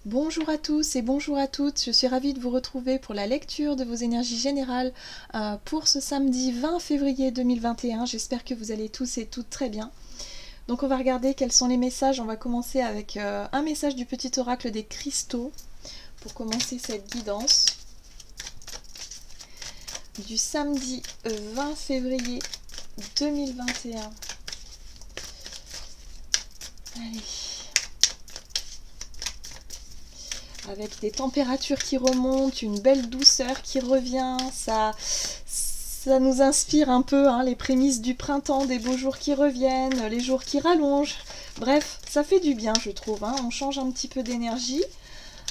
Bonjour à tous et bonjour à toutes, je suis ravie de vous retrouver pour la lecture de vos énergies générales pour ce samedi 20 février 2021. J'espère que vous allez tous et toutes très bien. Donc on va regarder quels sont les messages. On va commencer avec un message du petit oracle des cristaux pour commencer cette guidance du samedi 20 février 2021. Allez. Avec des températures qui remontent, une belle douceur qui revient, ça nous inspire un peu les prémices du printemps, des beaux jours qui reviennent, les jours qui rallongent. Bref, ça fait du bien, je trouve. On change un petit peu d'énergie.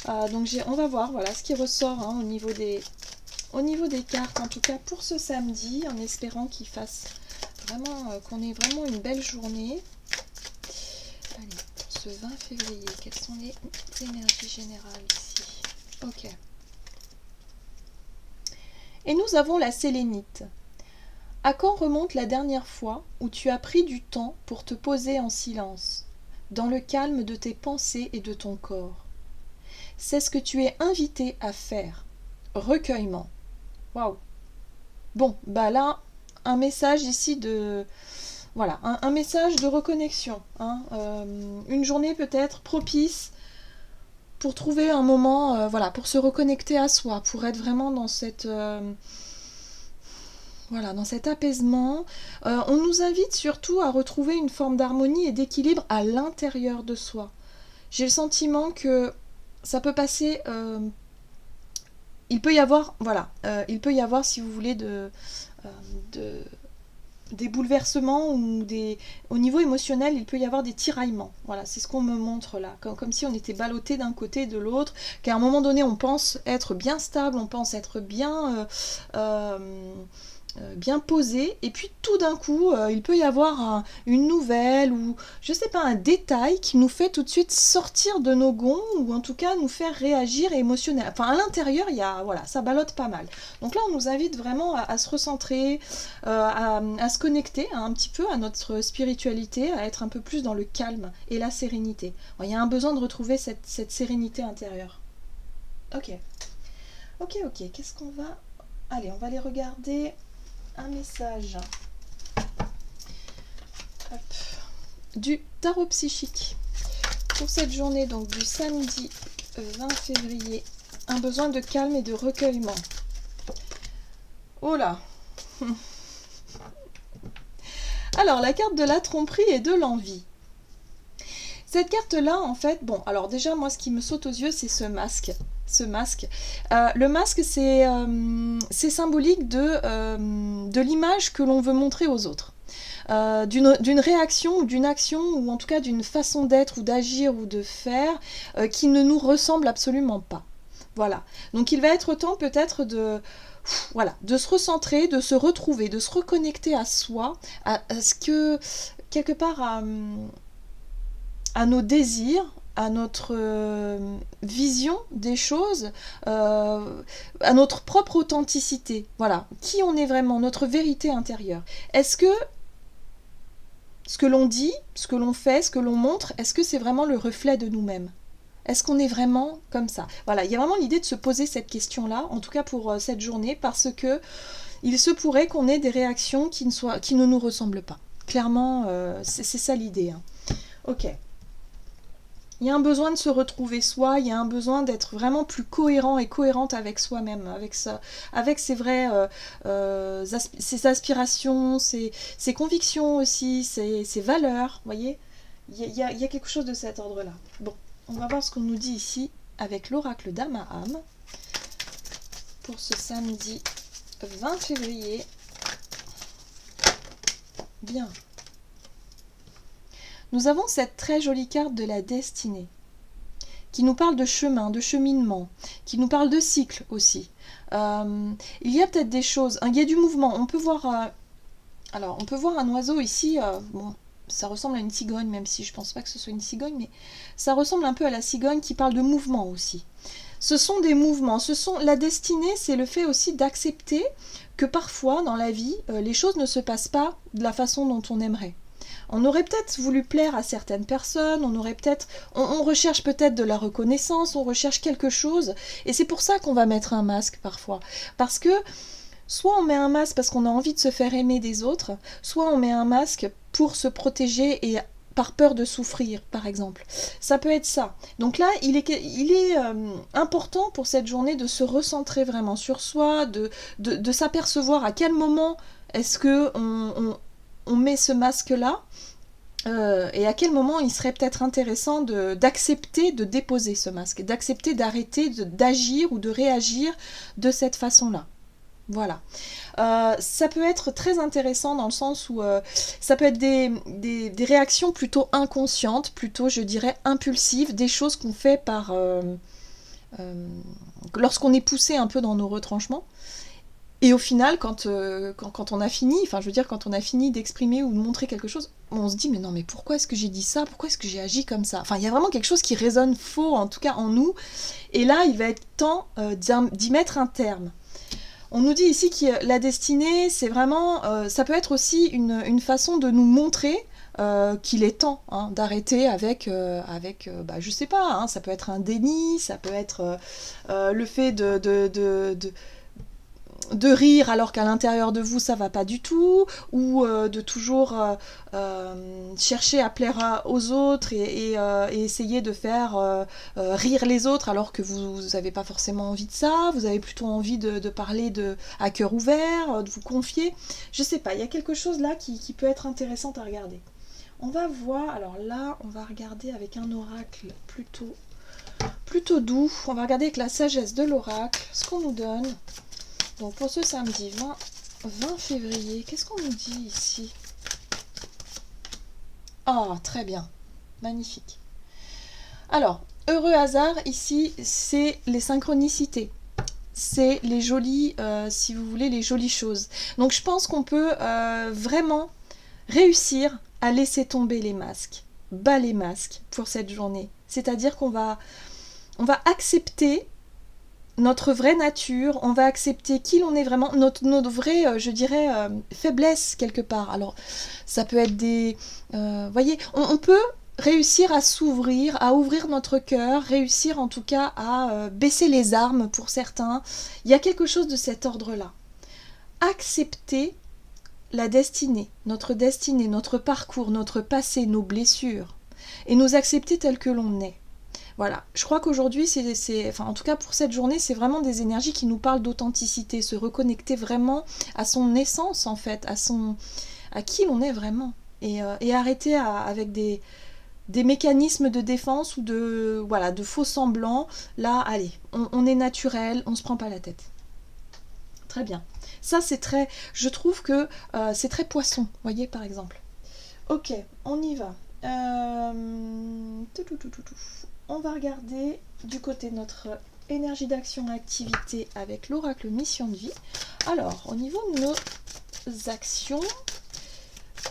Donc on va voir voilà, ce qui ressort au niveau des cartes, en tout cas pour ce samedi, en espérant qu'il fasse vraiment, qu'on ait vraiment une belle journée. Allez, pour ce 20 février, quelles sont les énergies générales ici? Ok. Et nous avons la sélénite. À quand remonte la dernière fois où tu as pris du temps pour te poser en silence, dans le calme de tes pensées et de ton corps? C'est ce que tu es invité à faire. Recueillement. Waouh. Bon, bah là, un message ici de... Voilà, un message de reconnexion. Une journée peut-être propice pour trouver un moment, voilà, pour se reconnecter à soi, pour être vraiment dans cette... voilà, dans cet apaisement. On nous invite surtout à retrouver une forme d'harmonie et d'équilibre à l'intérieur de soi. J'ai le sentiment que ça peut passer... il peut y avoir, voilà, si vous voulez, des bouleversements ou au niveau émotionnel, il peut y avoir des tiraillements. Voilà, c'est ce qu'on me montre là, comme si on était ballotté d'un côté et de l'autre, qu'à un moment donné, on pense être bien stable, on pense être bien posé, et puis tout d'un coup il peut y avoir une nouvelle ou je sais pas, un détail qui nous fait tout de suite sortir de nos gonds, ou en tout cas nous faire réagir émotionnellement. Enfin à l'intérieur il y a, voilà, ça ballotte pas mal. Donc là on nous invite vraiment à se recentrer, à se connecter un petit peu à notre spiritualité, à être un peu plus dans le calme et la sérénité. Bon, il y a un besoin de retrouver cette sérénité intérieure. Ok, qu'est-ce qu'on va... Allez, on va aller regarder un message du tarot psychique pour cette journée, donc du samedi 20 février. Un besoin de calme et de recueillement. Oh là. Alors la carte de la tromperie et de l'envie. Cette carte-là, en fait, bon, alors déjà, moi, ce qui me saute aux yeux, c'est ce masque. Le masque, c'est symbolique de l'image que l'on veut montrer aux autres. D'une réaction ou d'une action, ou en tout cas d'une façon d'être ou d'agir ou de faire qui ne nous ressemble absolument pas. Voilà. Donc il va être temps peut-être de se recentrer, de se retrouver, de se reconnecter à soi, à ce que, quelque part, à nos désirs, à notre vision des choses, à notre propre authenticité. Voilà, qui on est vraiment, notre vérité intérieure. Est-ce que ce que l'on dit, ce que l'on fait, ce que l'on montre, est-ce que c'est vraiment le reflet de nous-mêmes? Est-ce qu'on est vraiment comme ça? Voilà, il y a vraiment l'idée de se poser cette question-là, en tout cas pour cette journée, parce que il se pourrait qu'on ait des réactions qui ne nous ressemblent pas. Clairement, c'est ça l'idée. Ok. Il y a un besoin de se retrouver soi, il y a un besoin d'être vraiment plus cohérent et cohérente avec soi-même, avec ses vraies ses aspirations, ses convictions aussi, ses valeurs, vous voyez. Il y a quelque chose de cet ordre-là. Bon, on va voir ce qu'on nous dit ici avec l'oracle d'Amaham pour ce samedi 20 février. Bien. Nous avons cette très jolie carte de la destinée qui nous parle de chemin, de cheminement, qui nous parle de cycle aussi. Il y a peut-être des choses, il y a du mouvement. On peut voir un oiseau ici, bon, ça ressemble à une cigogne, même si je ne pense pas que ce soit une cigogne, mais ça ressemble un peu à la cigogne qui parle de mouvement aussi. Ce sont des mouvements, la destinée, c'est le fait aussi d'accepter que parfois dans la vie, les choses ne se passent pas de la façon dont on aimerait. On aurait peut-être voulu plaire à certaines personnes, on recherche peut-être de la reconnaissance, on recherche quelque chose, et c'est pour ça qu'on va mettre un masque parfois. Parce que soit on met un masque parce qu'on a envie de se faire aimer des autres, soit on met un masque pour se protéger et par peur de souffrir, par exemple. Ça peut être ça. Donc là, il est important pour cette journée de se recentrer vraiment sur soi, de s'apercevoir à quel moment est-ce que on met ce masque-là, et à quel moment il serait peut-être intéressant d'accepter de déposer ce masque, d'accepter d'arrêter d'agir ou de réagir de cette façon-là. Voilà. Ça peut être très intéressant dans le sens où ça peut être des réactions plutôt inconscientes, plutôt je dirais impulsives, des choses qu'on fait lorsqu'on est poussé un peu dans nos retranchements. Et au final, quand on a fini, enfin je veux dire quand on a fini d'exprimer ou de montrer quelque chose, on se dit mais non mais pourquoi est-ce que j'ai dit ça, pourquoi est-ce que j'ai agi comme ça. Enfin il y a vraiment quelque chose qui résonne faux en tout cas en nous, et là il va être temps d'y mettre un terme. On nous dit ici que la destinée, c'est vraiment, ça peut être aussi une façon de nous montrer qu'il est temps d'arrêter avec je sais pas, ça peut être un déni, ça peut être le fait de rire alors qu'à l'intérieur de vous ça va pas du tout, ou de toujours chercher à plaire aux autres et essayer de faire rire les autres alors que vous n'avez pas forcément envie de ça, vous avez plutôt envie de parler à cœur ouvert, de vous confier. Je sais pas, il y a quelque chose là qui peut être intéressant à regarder. On va voir, alors là on va regarder avec un oracle plutôt doux, on va regarder avec la sagesse de l'oracle ce qu'on nous donne. Donc pour ce samedi 20 février, qu'est-ce qu'on nous dit ici? Ah, très bien. Magnifique. Alors, heureux hasard, ici, c'est les synchronicités. C'est les jolies, si vous voulez, les jolies choses. Donc je pense qu'on peut vraiment réussir à laisser tomber les masques, bas les masques pour cette journée. C'est-à-dire qu'on va accepter notre vraie nature, on va accepter qui l'on est vraiment, notre vraie, je dirais, faiblesse quelque part. Alors, ça peut être voyez, on peut réussir à s'ouvrir, à ouvrir notre cœur, réussir en tout cas à baisser les armes pour certains. Il y a quelque chose de cet ordre-là. Accepter la destinée, notre parcours, notre passé, nos blessures, et nous accepter tel que l'on est. Voilà, je crois qu'aujourd'hui, enfin, en tout cas pour cette journée, c'est vraiment des énergies qui nous parlent d'authenticité, se reconnecter vraiment à son essence en fait, à qui l'on est vraiment, et arrêter avec des mécanismes de défense ou de faux semblants. Là, allez, on est naturel, on se prend pas la tête. Très bien. Ça, je trouve que c'est très poisson, voyez par exemple. Ok, on y va. On va regarder du côté de notre énergie d'action activité avec l'oracle mission de vie. Alors, au niveau de nos actions,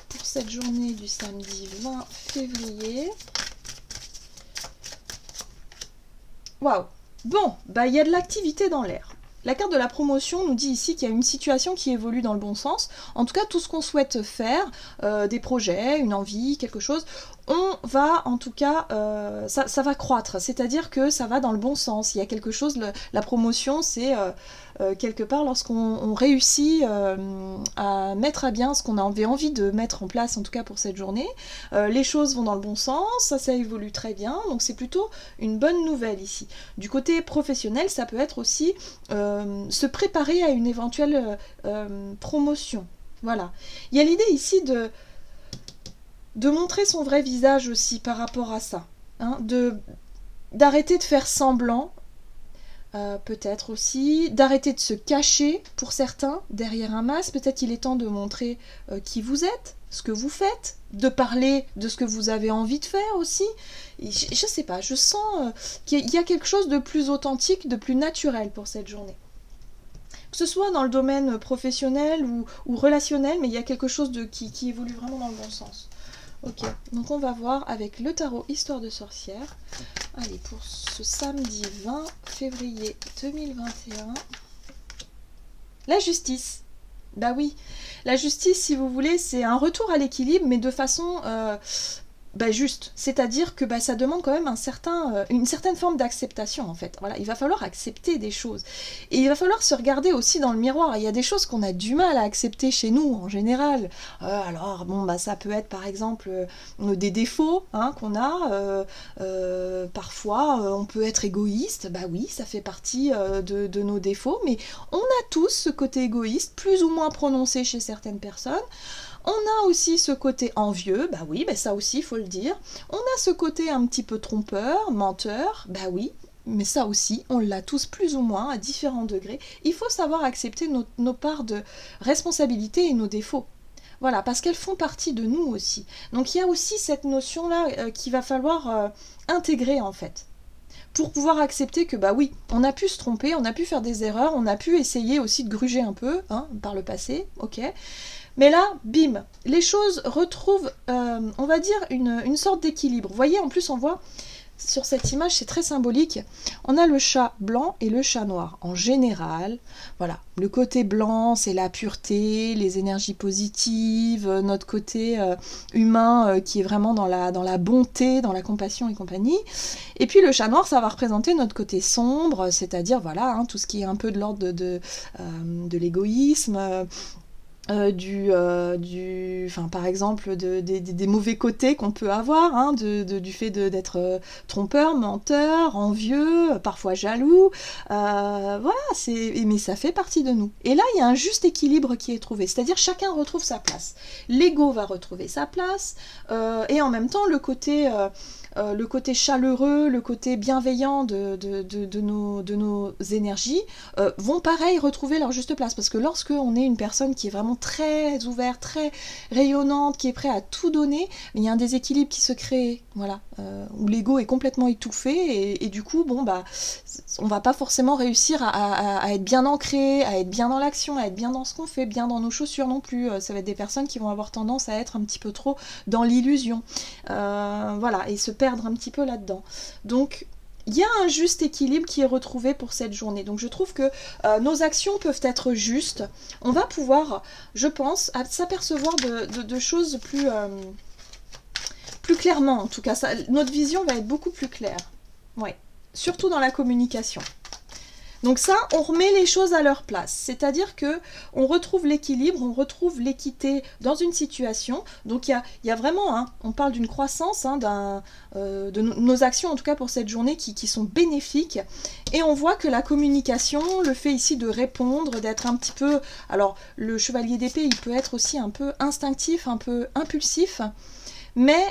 pour cette journée du samedi 20 février. Waouh! Bon, il y a de l'activité dans l'air. La carte de la promotion nous dit ici qu'il y a une situation qui évolue dans le bon sens. En tout cas, tout ce qu'on souhaite faire, des projets, une envie, quelque chose, on va en tout cas, ça va croître. C'est-à-dire que ça va dans le bon sens. Il y a quelque chose, la promotion, c'est quelque part lorsqu'on réussit à mettre à bien ce qu'on avait envie de mettre en place, en tout cas pour cette journée. Les choses vont dans le bon sens, ça évolue très bien, donc c'est plutôt une bonne nouvelle ici. Du côté professionnel, ça peut être aussi se préparer à une éventuelle promotion. Voilà. Il y a l'idée ici de montrer son vrai visage aussi par rapport à ça. D'arrêter de faire semblant, peut-être aussi, d'arrêter de se cacher pour certains derrière un masque. Peut-être qu'il est temps de montrer qui vous êtes, ce que vous faites, de parler de ce que vous avez envie de faire aussi. Je sais pas, je sens qu'il y a quelque chose de plus authentique, de plus naturel pour cette journée. Que ce soit dans le domaine professionnel ou relationnel, mais il y a quelque chose qui évolue vraiment dans le bon sens. Ok, donc on va voir avec le tarot Histoire de sorcière. Allez, pour ce samedi 20 février 2021. La justice. Bah oui, La justice, si vous voulez, c'est un retour à l'équilibre, mais de façon juste. C'est-à-dire que ça demande quand même une certaine forme d'acceptation, en fait. Voilà, il va falloir accepter des choses. Et il va falloir se regarder aussi dans le miroir. Il y a des choses qu'on a du mal à accepter chez nous, en général. Alors, ça peut être, par exemple, des défauts qu'on a. Parfois, on peut être égoïste. Oui, ça fait partie de nos défauts. Mais on a tous ce côté égoïste, plus ou moins prononcé chez certaines personnes. On a aussi ce côté envieux, oui, ça aussi, il faut le dire. On a ce côté un petit peu trompeur, menteur, oui, mais ça aussi, on l'a tous plus ou moins à différents degrés. Il faut savoir accepter nos parts de responsabilité et nos défauts. Voilà, parce qu'elles font partie de nous aussi. Donc il y a aussi cette notion-là qu'il va falloir intégrer en fait. Pour pouvoir accepter que oui, on a pu se tromper, on a pu faire des erreurs, on a pu essayer aussi de gruger un peu par le passé, ok. Mais là, bim, les choses retrouvent, on va dire, une sorte d'équilibre. Vous voyez, en plus, on voit sur cette image, c'est très symbolique. On a le chat blanc et le chat noir. En général, voilà, le côté blanc, c'est la pureté, les énergies positives, notre côté humain qui est vraiment dans la bonté, dans la compassion et compagnie. Et puis le chat noir, ça va représenter notre côté sombre, c'est-à-dire, voilà, tout ce qui est un peu de l'ordre de l'égoïsme, par exemple des mauvais côtés qu'on peut avoir du fait d'être trompeur, menteur, envieux, parfois jaloux, mais ça fait partie de nous. Et là il y a un juste équilibre qui est trouvé, c'est-à-dire chacun retrouve sa place. L'ego va retrouver sa place et en même temps le côté chaleureux, le côté bienveillant de nos énergies vont pareil retrouver leur juste place. Parce que lorsque on est une personne qui est vraiment très ouverte, très rayonnante, qui est prête à tout donner, il y a un déséquilibre qui se crée, voilà, où l'ego est complètement étouffé et du coup, on va pas forcément réussir à être bien ancré, à être bien dans l'action, à être bien dans ce qu'on fait, bien dans nos chaussures non plus. Ça va être des personnes qui vont avoir tendance à être un petit peu trop dans l'illusion. Voilà, et se perdre un petit peu là-dedans. Donc, il y a un juste équilibre qui est retrouvé pour cette journée. Donc je trouve que nos actions peuvent être justes. On va pouvoir, je pense, s'apercevoir de choses plus clairement. En tout cas, notre vision va être beaucoup plus claire. Ouais. Surtout dans la communication. Donc ça, on remet les choses à leur place. C'est-à-dire que on retrouve l'équilibre, on retrouve l'équité dans une situation. Donc il y a vraiment, on parle d'une croissance de nos actions, en tout cas pour cette journée, qui sont bénéfiques. Et on voit que la communication, le fait ici de répondre, d'être un petit peu... Alors, le chevalier d'épée, il peut être aussi un peu instinctif, un peu impulsif, mais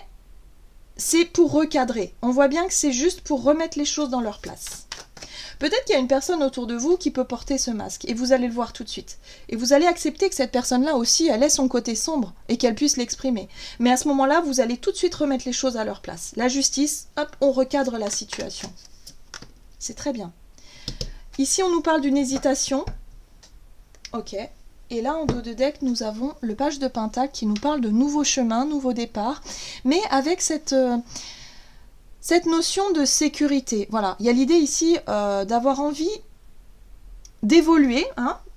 c'est pour recadrer. On voit bien que c'est juste pour remettre les choses dans leur place. Peut-être qu'il y a une personne autour de vous qui peut porter ce masque, et vous allez le voir tout de suite. Et vous allez accepter que cette personne-là aussi, elle ait son côté sombre, et qu'elle puisse l'exprimer. Mais à ce moment-là, vous allez tout de suite remettre les choses à leur place. La justice, hop, on recadre la situation. C'est très bien. Ici, on nous parle d'une hésitation. Ok. Et là, en dos de deck, nous avons le page de Pentacle qui nous parle de nouveaux chemins, nouveaux départs, mais avec cette notion de sécurité. Voilà, il y a l'idée ici d'avoir envie d'évoluer,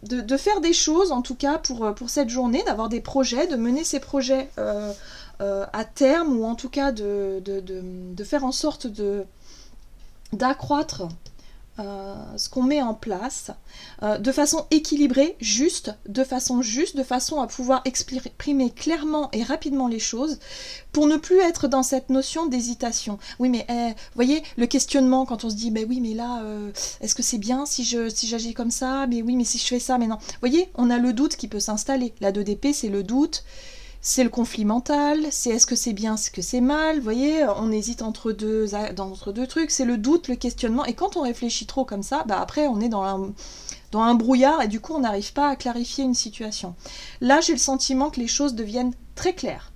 de faire des choses, en tout cas pour cette journée, d'avoir des projets, de mener ces projets à terme, ou en tout cas de faire en sorte d'accroître ce qu'on met en place de façon équilibrée, de façon à pouvoir exprimer clairement et rapidement les choses, pour ne plus être dans cette notion d'hésitation. Oui, mais vous voyez, le questionnement quand on se dit, oui, mais là, est-ce que c'est bien si j'agis comme ça? Mais oui, mais si je fais ça, mais non. Vous voyez, on a le doute qui peut s'installer. La 2 d'épée, c'est le doute. C'est le conflit mental, c'est est-ce que c'est bien, est-ce que c'est mal, vous voyez, on hésite entre deux trucs, c'est le doute, le questionnement, et quand on réfléchit trop comme ça, après on est dans un brouillard, et du coup on n'arrive pas à clarifier une situation. Là j'ai le sentiment que les choses deviennent très claires.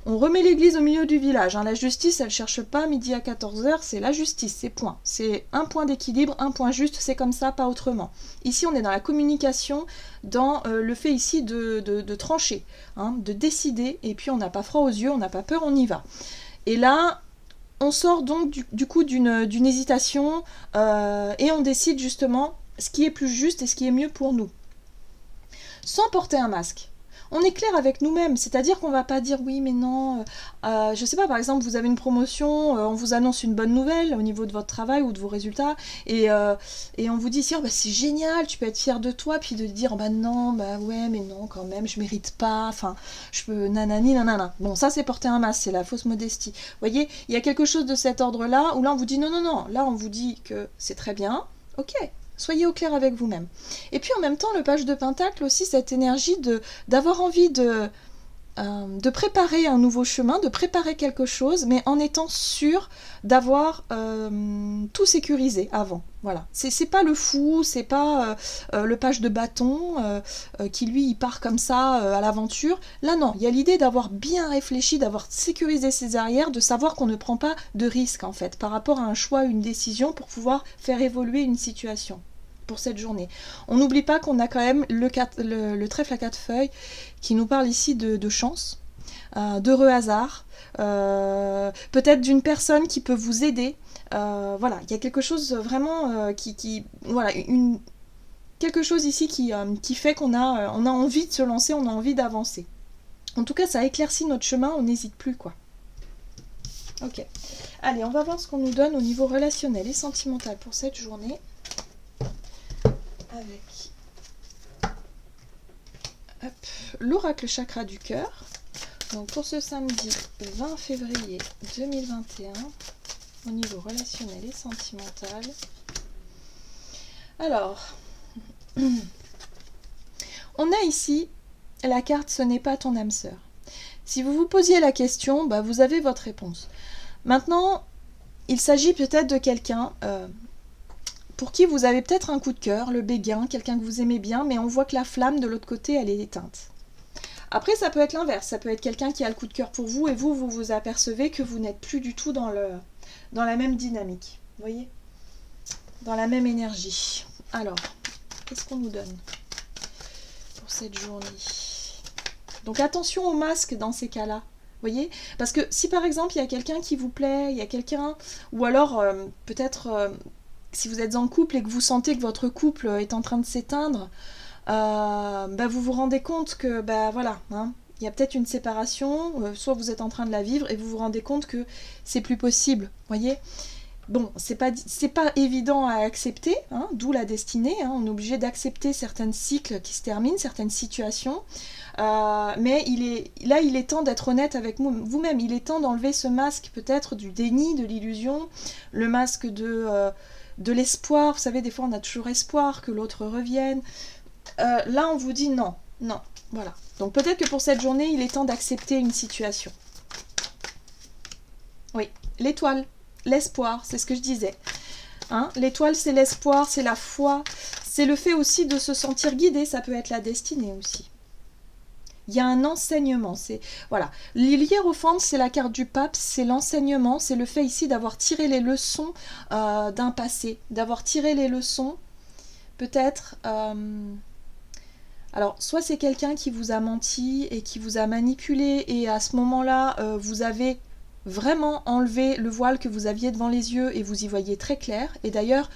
On remet l'église au milieu du village, la justice elle cherche pas midi à 14h, c'est la justice, c'est point. C'est un point d'équilibre, un point juste, c'est comme ça, pas autrement. Ici on est dans la communication, dans le fait ici de trancher, de décider, et puis on n'a pas froid aux yeux, on n'a pas peur, on y va. Et là, on sort donc du coup d'une hésitation, et on décide justement ce qui est plus juste et ce qui est mieux pour nous. Sans porter un masque. on est clair avec nous-mêmes, c'est-à-dire qu'on va pas dire oui mais non, je sais pas, par exemple vous avez une promotion, on vous annonce une bonne nouvelle au niveau de votre travail ou de vos résultats, et on vous dit si, oh, bah, c'est génial, tu peux être fier de toi, puis de dire bah non, bah ouais mais non quand même, je mérite pas, enfin je peux nanani nanana. Bon ça c'est porter un masque, c'est la fausse modestie. Vous voyez, il y a quelque chose de cet ordre-là, où là on vous dit non non non, là on vous dit que c'est très bien, ok. Soyez au clair avec vous-même. Et puis en même temps, le page de Pentacle aussi, cette énergie d'avoir envie de préparer un nouveau chemin, de préparer quelque chose, mais en étant sûr d'avoir tout sécurisé avant. Voilà. C'est pas le fou, c'est pas le page de bâton qui lui il part comme ça à l'aventure. Là non, il y a l'idée d'avoir bien réfléchi, d'avoir sécurisé ses arrières, de savoir qu'on ne prend pas de risque en fait par rapport à un choix, une décision pour pouvoir faire évoluer une situation pour cette journée. On n'oublie pas qu'on a quand même le trèfle à 4 feuilles qui nous parle ici de chance, d'heureux hasard, peut-être d'une personne qui peut vous aider. Voilà, il y a quelque chose vraiment voilà, quelque chose ici qui fait qu'on a, on a envie de se lancer, on a envie d'avancer. En tout cas, ça éclaircit notre chemin, on n'hésite plus, quoi. Ok. Allez, on va voir ce qu'on nous donne au niveau relationnel et sentimental pour cette journée. Avec l'oracle chakra du cœur. Donc pour ce samedi 20 février 2021, au niveau relationnel et sentimental. Alors, on a ici la carte Ce n'est pas ton âme sœur. Si vous vous posiez la question, bah, vous avez votre réponse. Maintenant, il s'agit peut-être de quelqu'un pour qui vous avez peut-être un coup de cœur, le béguin, quelqu'un que vous aimez bien, mais on voit que la flamme de l'autre côté, elle est éteinte. Après, ça peut être l'inverse, ça peut être quelqu'un qui a le coup de cœur pour vous, et vous vous apercevez que vous n'êtes plus du tout dans la même dynamique, vous voyez, dans la même énergie. Alors, qu'est-ce qu'on nous donne pour cette journée? Donc attention au masque dans ces cas-là, vous voyez, parce que si par exemple il y a quelqu'un qui vous plaît, il y a quelqu'un, ou alors peut-être... si vous êtes en couple et que vous sentez que votre couple est en train de s'éteindre, bah vous vous rendez compte que, bah voilà, hein, il y a peut-être une séparation, soit vous êtes en train de la vivre et vous vous rendez compte que c'est plus possible, voyez. Bon, c'est pas évident à accepter, hein, d'où la destinée, hein, on est obligé d'accepter certains cycles qui se terminent, certaines situations, mais il est temps d'être honnête avec vous-même, il est temps d'enlever ce masque peut-être du déni, de l'illusion, le masque de l'espoir, vous savez, des fois on a toujours espoir que l'autre revienne. Là, on vous dit non, non, voilà. Donc peut-être que pour cette journée, il est temps d'accepter une situation. Oui, l'étoile, l'espoir, c'est ce que je disais. Hein, l'étoile, c'est l'espoir, c'est la foi, c'est le fait aussi de se sentir guidé, ça peut être la destinée aussi. Il y a un enseignement, c'est voilà. L'hiérophante, c'est la carte du pape, c'est l'enseignement, c'est le fait ici d'avoir tiré les leçons d'un passé, d'avoir tiré les leçons, peut-être. Alors, soit c'est quelqu'un qui vous a menti et qui vous a manipulé, et à ce moment-là, vous avez vraiment enlevé le voile que vous aviez devant les yeux et vous y voyez très clair. Et d'ailleurs,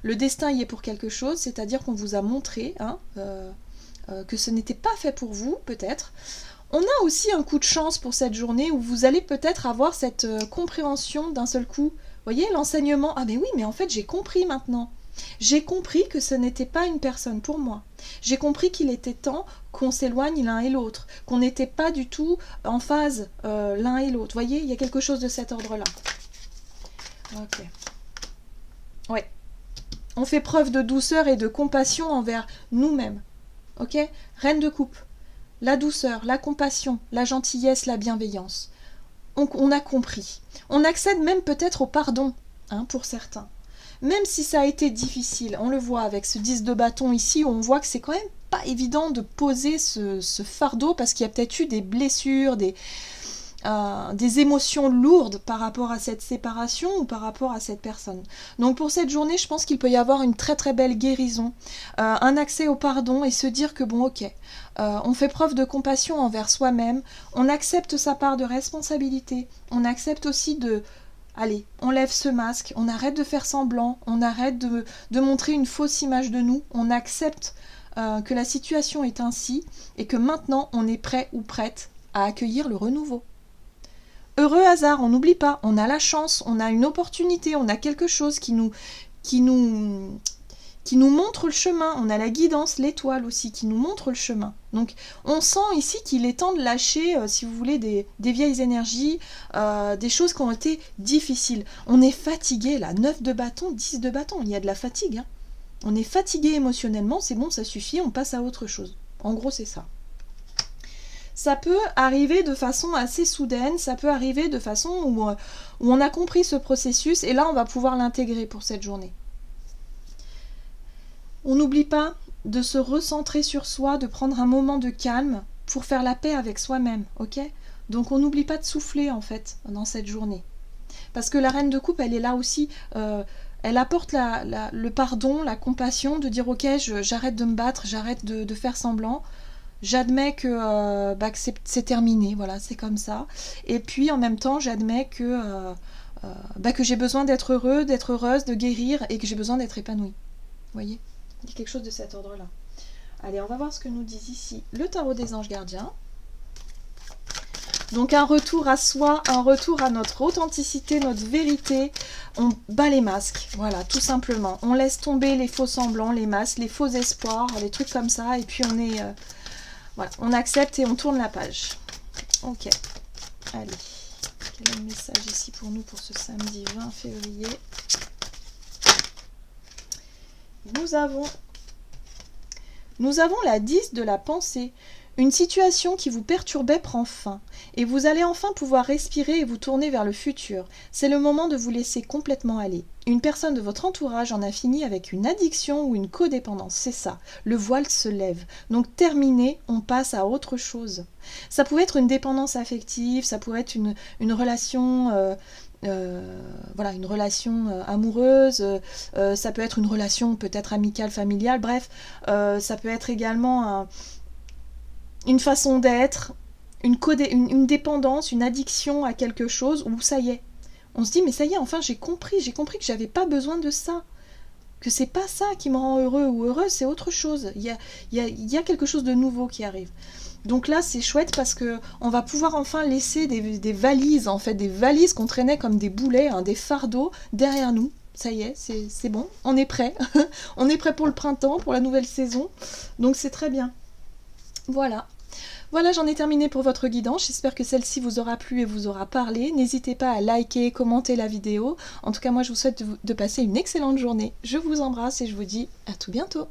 le destin y est pour quelque chose, c'est-à-dire qu'on vous a montré, hein, que ce n'était pas fait pour vous, peut-être. On a aussi un coup de chance pour cette journée où vous allez peut-être avoir cette compréhension d'un seul coup. Vous voyez, l'enseignement, ah mais oui, mais en fait j'ai compris maintenant. J'ai compris que ce n'était pas une personne pour moi. J'ai compris qu'il était temps qu'on s'éloigne l'un et l'autre, qu'on n'était pas du tout en phase l'un et l'autre. Vous voyez, il y a quelque chose de cet ordre-là. Ok. Ouais. On fait preuve de douceur et de compassion envers nous-mêmes. Ok, reine de coupe, la douceur, la compassion, la gentillesse, la bienveillance. On a compris. On accède même peut-être au pardon, hein, pour certains. Même si ça a été difficile, on le voit avec ce 10 de bâton ici, où on voit que c'est quand même pas évident de poser ce fardeau, parce qu'il y a peut-être eu des blessures, des émotions lourdes par rapport à cette séparation ou par rapport à cette personne. Donc pour cette journée, je pense qu'il peut y avoir une très très belle guérison, un accès au pardon et se dire que bon ok, on fait preuve de compassion envers soi-même, on accepte sa part de responsabilité, on accepte aussi allez, on lève ce masque, on arrête de faire semblant, on arrête de montrer une fausse image de nous, on accepte que la situation est ainsi et que maintenant on est prêt ou prête à accueillir le renouveau. Heureux hasard, on n'oublie pas, on a la chance, on a une opportunité, on a quelque chose qui nous montre le chemin. On a la guidance, l'étoile aussi, qui nous montre le chemin. Donc on sent ici qu'il est temps de lâcher, si vous voulez, des vieilles énergies, des choses qui ont été difficiles. On est fatigué là, 9 de bâton, 10 de bâton, il y a de la fatigue. Hein. On est fatigué émotionnellement, c'est bon, ça suffit, on passe à autre chose. En gros, c'est ça. Ça peut arriver de façon assez soudaine, ça peut arriver de façon où on a compris ce processus et là on va pouvoir l'intégrer pour cette journée. On n'oublie pas de se recentrer sur soi, de prendre un moment de calme pour faire la paix avec soi-même, ok ? Donc on n'oublie pas de souffler en fait dans cette journée. Parce que la reine de coupe, elle est là aussi, elle apporte le pardon, la compassion, de dire ok, j'arrête de me battre, j'arrête de faire semblant. J'admets que c'est terminé, voilà, c'est comme ça. Et puis en même temps, j'admets que j'ai besoin d'être heureux, d'être heureuse, de guérir et que j'ai besoin d'être épanouie. Vous voyez ? Il y a quelque chose de cet ordre-là. Allez, on va voir ce que nous dit ici le tarot des anges gardiens. Donc un retour à soi, un retour à notre authenticité, notre vérité. On bat les masques, voilà, tout simplement. On laisse tomber les faux semblants, les masques, les faux espoirs, les trucs comme ça. Et puis on est... voilà, on accepte et on tourne la page. Ok. Allez. Quel est le message ici pour nous pour ce samedi 20 février ? Nous avons la 10 de la pensée. Une situation qui vous perturbait prend fin. Et vous allez enfin pouvoir respirer et vous tourner vers le futur. C'est le moment de vous laisser complètement aller. Une personne de votre entourage en a fini avec une addiction ou une codépendance. C'est ça. Le voile se lève. Donc terminé, on passe à autre chose. Ça pouvait être une dépendance affective, ça pourrait être une relation... une relation amoureuse, ça peut être une relation peut-être amicale, familiale, bref, ça peut être également une façon d'être, une dépendance, une addiction à quelque chose où ça y est. On se dit mais ça y est, enfin j'ai compris que j'avais pas besoin de ça, que c'est pas ça qui me rend heureux ou heureuse, c'est autre chose. Il y a quelque chose de nouveau qui arrive. Donc là, c'est chouette parce que on va pouvoir enfin laisser des valises, en fait, des valises qu'on traînait comme des boulets, hein, des fardeaux derrière nous. Ça y est, c'est bon, on est prêt. On est prêt pour le printemps, pour la nouvelle saison. Donc c'est très bien. Voilà. Voilà, j'en ai terminé pour votre guidance. J'espère que celle-ci vous aura plu et vous aura parlé. N'hésitez pas à liker, commenter la vidéo. En tout cas, moi, je vous souhaite de passer une excellente journée. Je vous embrasse et je vous dis à tout bientôt.